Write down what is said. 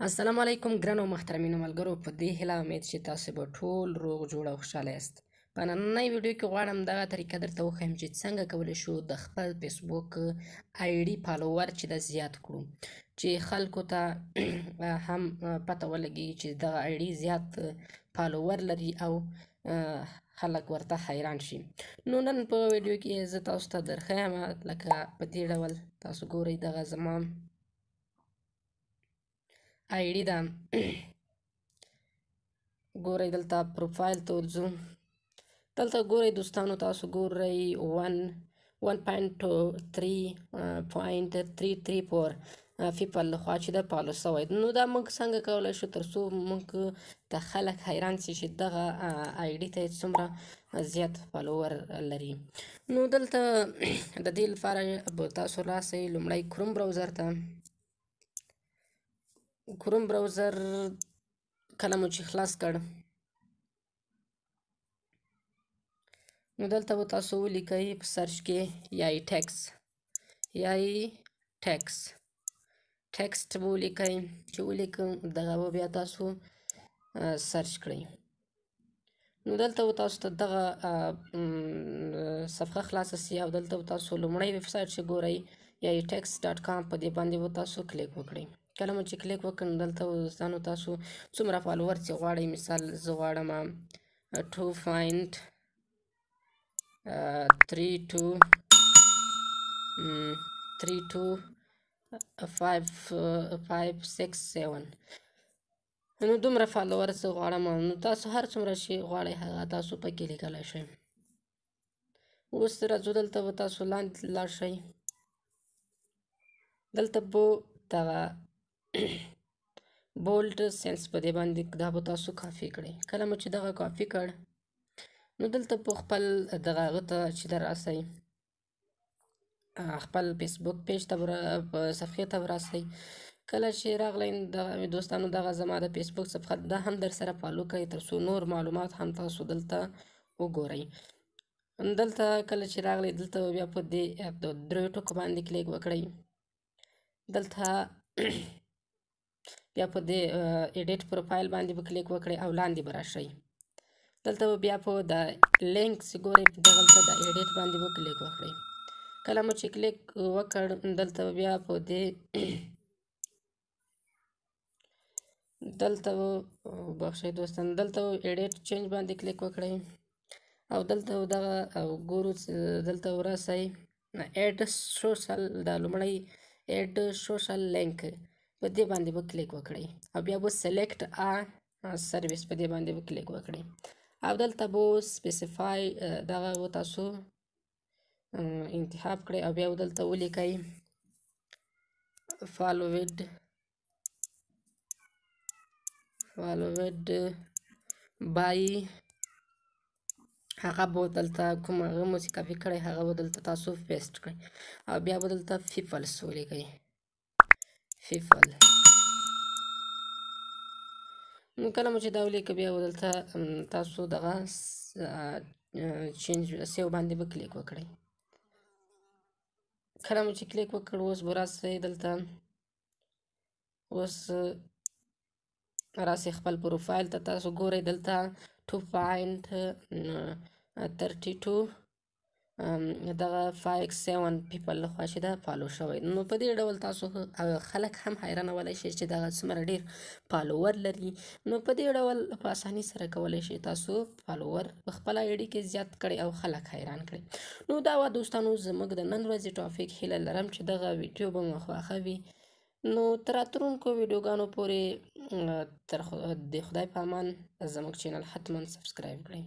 السلام علیکم ګرانو محترمینو ملګرو، په دې هیله امید چې تاسو به ټول روغ جوړ او خوشحاله یاست. په نننۍ ویډیو کې غواړم دغه طریقه درته وښیم چې څنګه کولی شو د خپل فیسبوک آی ډي فالوور چې د زیات کړو، چې خلکو ته هم پته ولګي چې دغه آی ډي زیات فالوور لري او خلک ورته حیران شي. نو نن په ویډیو کې زه تاسو ته درښیم لکه په دې ډول تاسو ګورئ دغه زما آی ډي ده. ګورئ دلته پروفایل ته ورځو، دلته ګورئ دوستانو تاسو ګورئ 1.3.334 پیپل لخوا چې ده فالو سوی. نو دا موږ څنګه کولی شو تر څو موږ ته خلک حیران شي چې دغه آی ډي ته څومره زیات فالوور لري. نو دلته د دې لپاره به تاسو راسئ لومړی کروم براوزر ته. کروم براوزر کله مو چې خلاص کړ، نو دلته به تاسو ولیکئ په سرچ کې یای ټکسټ به ولیکئ. چې ولیکم دغه به بیا تاسو سرچ کړئ. نو دلته به تاسو ته دغه صفحه خلاصه سي او دلته به تاسو لومړی ویب سایټ چې ګورئ یای ټکسټ.com په دې باندې به تاسو کلیک وکړئ. کله مو چې کلیک وکړئ نو دلته دوستانو تاسو څومره فالوور چې غواړئ، مثال زه غواړم 2.32 نو دومره فالوور زه غواړم. نو تاسو هر څومره چې غواړئ هغه تاسو پکې لیکلی شئ. اوس راځو دلته به تاسو لاندې لاړ شئ، دلته به دغه بولډ سینس په دې باندې دا به تاسو کافي کړئ. کله مو چې دغه کافي کړ نو دلته په خپل دغه هغه ته چې در راسئ، خپل فیسبوک پیج ته صفحې ته راسئ. کله چې راغلی دوستانو دغه زما د فیسبوک صفحه دا هم در سره فالو کړئ تر څو نور معلومات هم تاسو دلته وګورئ. دلته کله چې راغلی دلته بیا په دې دریو ټکو باندې کلیک وکړئ. دلته بیا په دې ایډیټ پروفایل باندې به کلیک وکړئ او لاندې به راشئ. دلته بیا په د لینکس ګورئ دغلته د ایډیټ باندې به کلیک وکړئ. کله مو چې کلیک وکړ دلته بیا په دې دلته بخښئ دوستان دلته ایډیټ چینج باندې کلیک وکړئ او دلته دغه ګورو دلته ورسئ ایډ سوشل دا لومړی ایډ سوشل لینک په دې باندې به کلیک وکړئ او بیا به سلیکټ سرویس په دې باندې به کلیک وکړئ او دلته به سپیسیفای دغه تاسو انتخاب کړئ او بیا دلته ولیکئ فالوود بای هغه به دلته کوم هغه مو چې کاپي کړی هغه به دلته تاسو پیسټ کړئ او بیا به دلته پیپلز ولیکئ. نو کله مو چې دا ولیکئ بیا به دلته تاسو دغه چینج سیو باندې به کلیک وکړئ. کله مو چې کلیک وکړ اوس به راسئ دلته اوس راسئ خپل پروفایل ته. تاسو ګورئ دلته 2.32 دغه 57 پیپل لخوا چې ده فالو شوی. نو په دې ډول تاسو خلک هم حیرانولی شئ چې دغه څومره ډېر فالوور لري. نو په دې ډول په اسانۍ سره کولی شئ تاسو فالوور په خپل آی ډي کې زیات کړئ او خلک حیران کړئ. نو دا وه دوستانو زموږ د نن ورځې ټاپک. هیله لرم چې دغه ویډیو به مو خوښه وي. نو تر راتلونکو ویډیوګانو پورې د خدای په امان زموږ چینل حتما سبسکرایب کړئ.